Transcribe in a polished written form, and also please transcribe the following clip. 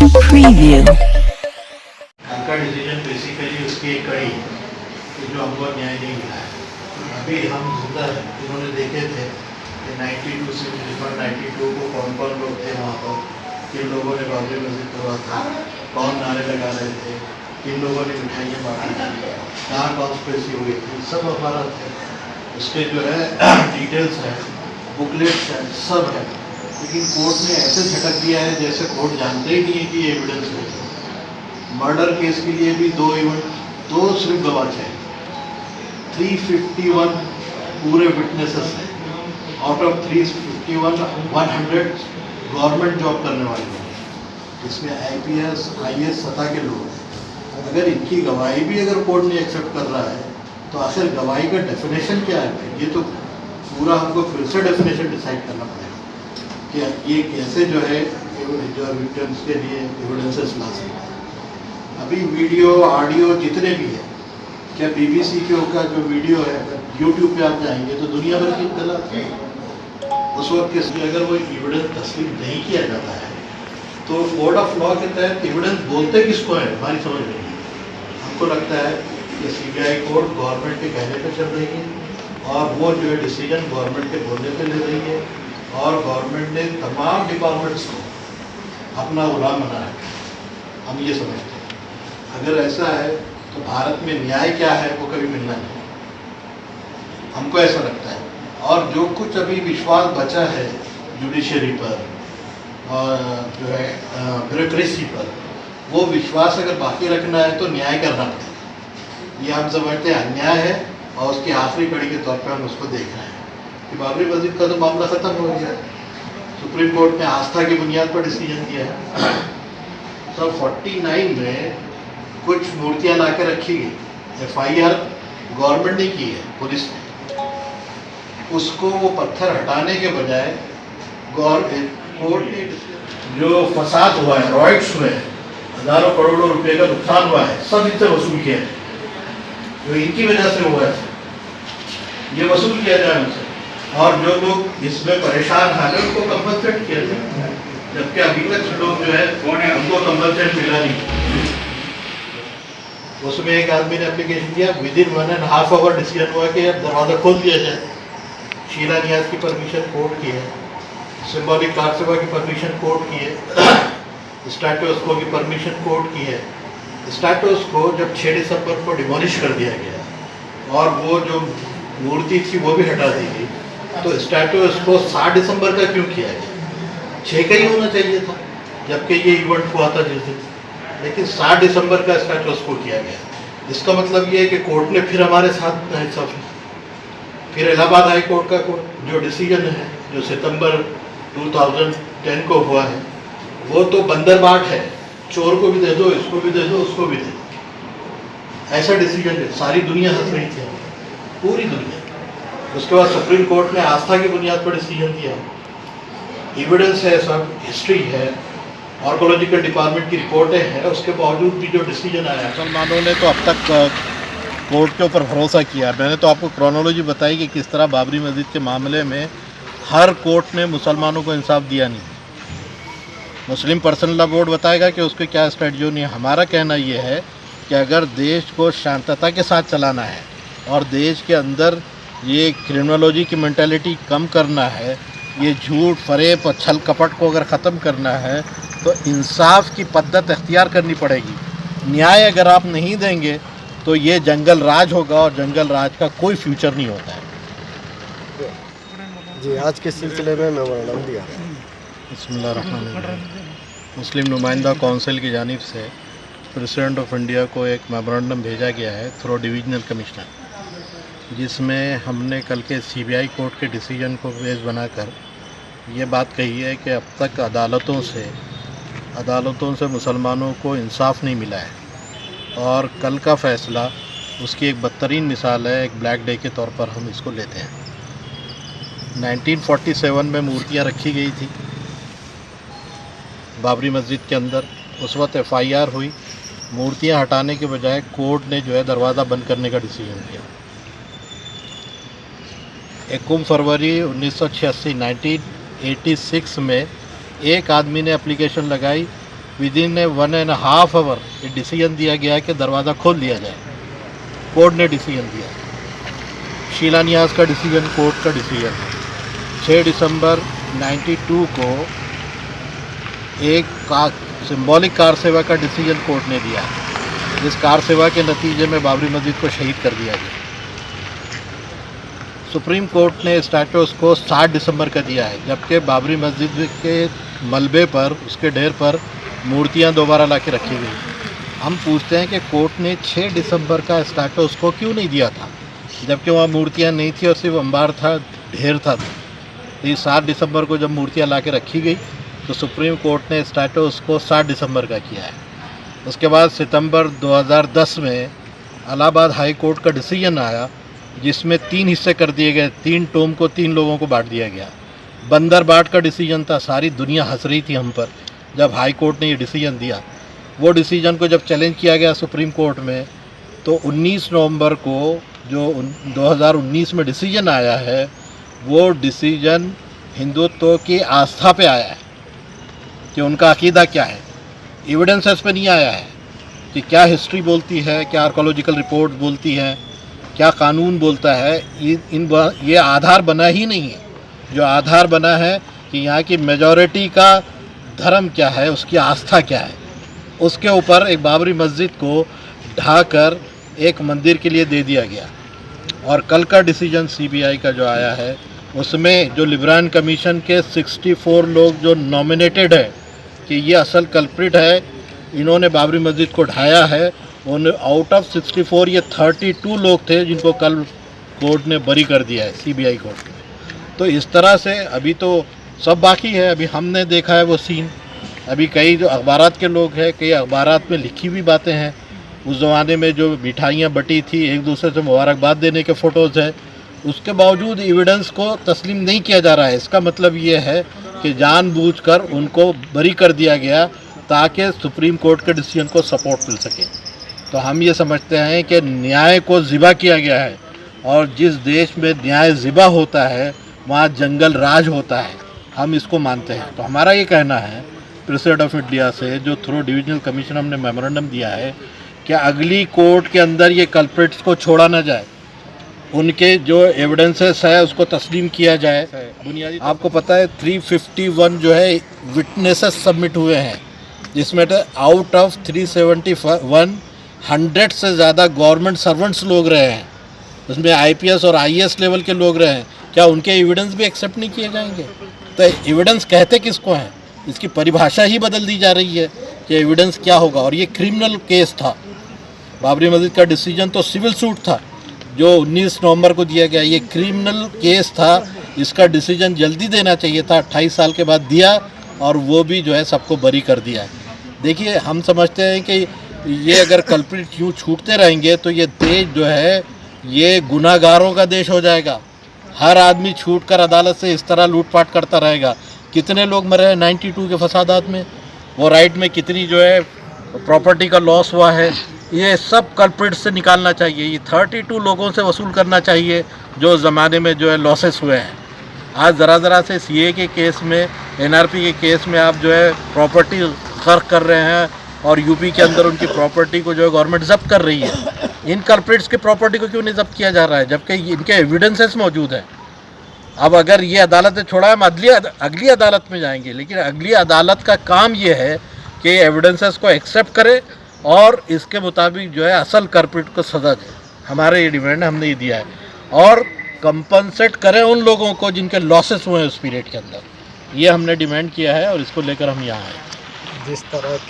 Preview. का decision basically उसकी एक कड़ी है कि जो हमको न्याय नहीं मिला है। अभी हम जिंदा हैं, उन्होंने देखे थे कि 92 से 92 को कौन कौन लोग थे वहाँ पर, किन लोगों ने बाबरी मस्जिद तोड़ा था, कौन नारे लगा रहे थे, किन लोगों ने मिठाइयाँ बांटी थी, कहाँ कॉन्स्पिरेसी हुई थी, सब हमारा थे। उसके जो है डिटेल्स हैं, बुकलेट्स हैं, सब है। लेकिन कोर्ट ने ऐसे झटक दिया है जैसे कोर्ट जानते ही नहीं है कि ये एविडेंस है। मर्डर केस के लिए भी दो सिर्फ गवाह चाहिए, 351 पूरे विटनेसेस हैं। आउट ऑफ 351 100 गवर्नमेंट जॉब करने वाले लोग, इसमें IPS IAS सतह के लोग हैं। अगर इनकी गवाही भी अगर कोर्ट नहीं एक्सेप्ट कर रहा है तो आखिर गवाही का डेफिनेशन क्या है? ये तो पूरा हमको फिर से डेफिनेशन डिसाइड करना पड़ेगा कि ये कैसे जो है जो विक्टिम्स के लिए एविडेंसेस ला सकते हैं। अभी वीडियो ऑडियो जितने भी है, क्या BBC का जो वीडियो है अगर YouTube पे आप जाएंगे तो दुनिया भर की गलत है। उस वक्त के अगर वो एविडेंस तस्लीम नहीं किया जाता है तो कोड ऑफ लॉ के तहत एविडेंस बोलते किसको है हमारी समझ नहीं है। हमको लगता है कि CBI कोर्ट गवर्नमेंट के कहने पे चल रही है और वो जो है डिसीजन गवर्नमेंट के बोलने पे ले रही है और गवर्नमेंट ने तमाम डिपार्टमेंट्स को अपना गुलाम बना रखा है। हम ये समझते हैं अगर ऐसा है तो भारत में न्याय क्या है वो कभी मिलना नहीं, हमको ऐसा लगता है। और जो कुछ अभी विश्वास बचा है जुडिशरी पर और जो है ब्यूरोक्रेसी पर, वो विश्वास अगर बाकी रखना है तो न्याय करना पड़ेगा। ये हम समझते हैं अन्याय है और उसकी आखिरी कड़ी के तौर पर हम उसको देख रहे हैं कि बाबरी मस्जिद का तो मामला ख़त्म हो गया। सुप्रीम कोर्ट ने आस्था की बुनियाद पर डिसीजन दिया है। सब 49 में कुछ मूर्तियां ला के रखी गई, FIR गवर्नमेंट ने की है, पुलिस ने। उसको वो पत्थर हटाने के बजाय कोर्ट ने जो फसाद हुआ है, रॉयट्स हुए हैं, हजारों करोड़ों रुपए का नुकसान हुआ है, सब इनसे वसूल किया है। जो इनकी वजह से हुआ है ये वसूल किया जाए उनसे, और जो लोग इसमें परेशान हाल है उनको कंपनसेट किया जाए, जबकि अभी तक लोग जो है उनको कंपनसेट मिला नहीं। उसमें एक आदमी ने एप्लीकेशन दिया, विदिन 1.5 आवर डिसीजन हुआ कि अब दरवाज़ा खोल दिया जाए। शीला नियाज की परमिशन कोर्ट की है, सिंबॉलिक कार सेवा की परमिशन कोर्ट की है, स्टैटस को की परमिशन कोर्ट की है। स्टैटस को जब 6 दिसंबर को डिमोलिश कर दिया गया और वो जो मूर्ति थी वो भी हटा दी गई, तो स्टैटस को 7 दिसंबर का क्यों किया गया? 6 का ही होना चाहिए था, जबकि ये इवेंट हुआ था जिस दिन, लेकिन 7 दिसंबर का स्टैटस को किया गया। इसका मतलब ये है कि कोर्ट ने फिर हमारे साथ इंसाफ, फिर इलाहाबाद हाई कोर्ट का जो डिसीजन है जो सितंबर 2010 को हुआ है, वो तो बंदरबाट है, चोर को भी दे दो, इसको भी दे दो, उसको भी दे दो, ऐसा डिसीजन है। सारी दुनिया हंस रही थी, पूरी दुनिया। उसके बाद सुप्रीम कोर्ट ने आस्था की बुनियाद पर डिसीजन दिया, एविडेंस है, सब हिस्ट्री है, आर्कोलॉजिकल डिपार्टमेंट की रिपोर्टें हैं, उसके बावजूद भी जो डिसीजन आया। मुसलमानों ने तो अब तक कोर्ट के ऊपर भरोसा किया। मैंने तो आपको क्रोनोलॉजी बताई कि किस तरह बाबरी मस्जिद के मामले में हर कोर्ट ने मुसलमानों को इंसाफ दिया नहीं। मुस्लिम पर्सनल लॉ बोर्ड बताएगा कि उसकी क्या स्ट्रेटजी नहीं है। हमारा कहना ये है कि अगर देश को शांतता के साथ चलाना है और देश के अंदर ये क्रिमिनोलॉजी की मेंटालिटी कम करना है, ये झूठ फरेब और छल कपट को अगर ख़त्म करना है तो इंसाफ की पद्धत अख्तियार करनी पड़ेगी। न्याय अगर आप नहीं देंगे तो ये जंगल राज होगा और जंगल राज का कोई फ्यूचर नहीं होता है। जी, आज के सिलसिले में मेमोरेंडम दिया। बिस्मिल्लाहिर्रहमानिर्रहीम। मुस्लिम नुमाइंदा काउंसिल की जानिब से प्रेसिडेंट ऑफ इंडिया को एक मेमोरेंडम भेजा गया है थ्रू डिविजनल कमिश्नर, जिसमें हमने कल के CBI कोर्ट के डिसीजन को बेस बनाकर ये बात कही है कि अब तक अदालतों से मुसलमानों को इंसाफ नहीं मिला है और कल का फ़ैसला उसकी एक बदतरीन मिसाल है, एक ब्लैक डे के तौर पर हम इसको लेते हैं। 1947 में मूर्तियाँ रखी गई थी बाबरी मस्जिद के अंदर, उस वक्त FIR हुई, मूर्तियाँ हटाने के बजाय कोर्ट ने जो है दरवाज़ा बंद करने का डिसीजन किया। 1 फरवरी 1986 में एक आदमी ने एप्लीकेशन लगाई विदिन 1.5 आवर ये डिसीजन दिया गया कि दरवाज़ा खोल दिया जाए। कोर्ट ने डिसीजन दिया, शिलान्यास का डिसीजन कोर्ट का डिसीजन है। 6 दिसंबर 92 को एक सिंबॉलिक कार सेवा का डिसीजन कोर्ट ने दिया, जिस कार सेवा के नतीजे में बाबरी मस्जिद को शहीद कर दिया गया। सुप्रीम कोर्ट ने स्टेटस को 7 दिसंबर का दिया है, जबकि बाबरी मस्जिद के मलबे पर, उसके ढेर पर मूर्तियां दोबारा ला के रखी गई। हम पूछते हैं कि कोर्ट ने 6 दिसंबर का स्टेटस को क्यों नहीं दिया था, जबकि वहाँ मूर्तियां नहीं थी और सिर्फ अंबार था, ढेर था। तो ये 7 दिसंबर को जब मूर्तियां ला के रखी गई तो सुप्रीम कोर्ट ने स्टेटस को 7 दिसंबर का किया है। उसके बाद सितंबर 2010 में इलाहाबाद हाई कोर्ट का डिसीजन आया, जिसमें 3 हिस्से कर दिए गए। 3 टोम को 3 लोगों को बांट दिया गया। बंदर बाट का डिसीजन था, सारी दुनिया हंस रही थी हम पर जब हाई कोर्ट ने ये डिसीजन दिया। वो डिसीजन को जब चैलेंज किया गया सुप्रीम कोर्ट में, तो 19 नवंबर को जो 2019 में डिसीजन आया है, वो डिसीजन हिंदुत्व की आस्था पे आया है कि उनका अकीदा क्या है। एविडेंसेस पे नहीं आया है कि क्या हिस्ट्री बोलती है, क्या आर्कोलॉजिकल रिपोर्ट बोलती है, क्या कानून बोलता है। ये आधार बना ही नहीं है। जो आधार बना है कि यहाँ की मेजॉरिटी का धर्म क्या है, उसकी आस्था क्या है, उसके ऊपर एक बाबरी मस्जिद को ढाकर एक मंदिर के लिए दे दिया गया। और कल का डिसीजन सीबीआई का जो आया है, उसमें जो लिब्रान कमीशन के 64 लोग जो नॉमिनेटेड है कि ये असल कल्प्रिट है, इन्होंने बाबरी मस्जिद को ढाया है, उन आउट ऑफ 64 ये 32 लोग थे जिनको कल कोर्ट ने बरी कर दिया है, सीबीआई कोर्ट ने। तो इस तरह से अभी तो सब बाकी है। अभी हमने देखा है वो सीन, अभी कई जो अखबारात के लोग हैं, कई अखबारात में लिखी हुई बातें हैं। उस ज़माने में जो मिठाइयाँ बटी थी, एक दूसरे से मुबारकबाद देने के फ़ोटोज़ हैं, उसके बावजूद एविडेंस को तस्लीम नहीं किया जा रहा है। इसका मतलब ये है कि जानबूझकर उनको बरी कर दिया गया ताकि सुप्रीम कोर्ट के डिसीजन को सपोर्ट मिल सके। तो हम ये समझते हैं कि न्याय को ज़िबा किया गया है, और जिस देश में न्याय ज़िबा होता है वहाँ जंगल राज होता है, हम इसको मानते हैं। तो हमारा ये कहना है प्रेसिडेंट ऑफ इंडिया से, जो थ्रू डिविजनल कमीशन हमने मेमोरेंडम दिया है, कि अगली कोर्ट के अंदर ये कल्प्रिट्स को छोड़ा ना जाए, उनके जो एविडेंसेस है उसको तस्लीम किया जाए। बुनियादी आपको पता है 351 जो है विटनेसेस सबमिट हुए हैं, जिसमें आउट ऑफ 371 100 से ज़्यादा गवर्नमेंट सर्वेंट्स लोग रहे हैं, उसमें आईपीएस और आईएएस लेवल के लोग रहे हैं। क्या उनके एविडेंस भी एक्सेप्ट नहीं किए जाएंगे? तो एविडेंस कहते किसको हैं? इसकी परिभाषा ही बदल दी जा रही है कि एविडेंस क्या होगा। और ये क्रिमिनल केस था। बाबरी मस्जिद का डिसीजन तो सिविल सूट था जो 19 नवंबर को दिया गया, ये क्रिमिनल केस था। इसका डिसीजन जल्दी देना चाहिए था, 28 साल के बाद दिया, और वो भी जो है सबको बरी कर दिया। देखिए, हम समझते हैं कि ये अगर कल्प्रिट यूँ छूटते रहेंगे तो ये देश जो है ये गुनाहगारों का देश हो जाएगा। हर आदमी छूटकर अदालत से इस तरह लूटपाट करता रहेगा। कितने लोग मरे हैं 92 के फसादात में, वो राइट में कितनी जो है प्रॉपर्टी का लॉस हुआ है, ये सब कल्प्रिट से निकालना चाहिए। ये 32 लोगों से वसूल करना चाहिए जो ज़माने में जो है लॉसेस हुए हैं। आज ज़रा से सीए के केस में, एनआरपी के केस में आप जो है प्रॉपर्टी खर्च कर रहे हैं, और यूपी के अंदर उनकी प्रॉपर्टी को जो है गवर्नमेंट जब्त कर रही है। इन कल्प्रिट्स की प्रॉपर्टी को क्यों नहीं जब्त किया जा रहा है, जबकि इनके एविडेंसेस मौजूद हैं। अब अगर ये अदालत ने छोड़ा, हम अगली अदालत में जाएंगे, लेकिन अगली अदालत का काम ये है कि एविडेंसेस को एक्सेप्ट करे और इसके मुताबिक जो है असल कल्प्रिट को सज़ा दे। हमारे ये डिमांड हमने ये दिया है, और कंपनसेट करें उन लोगों को जिनके लॉसेस हुए हैं उस पीरियड के अंदर। ये हमने डिमांड किया है और इसको लेकर हम यहाँ आए। जिस तरह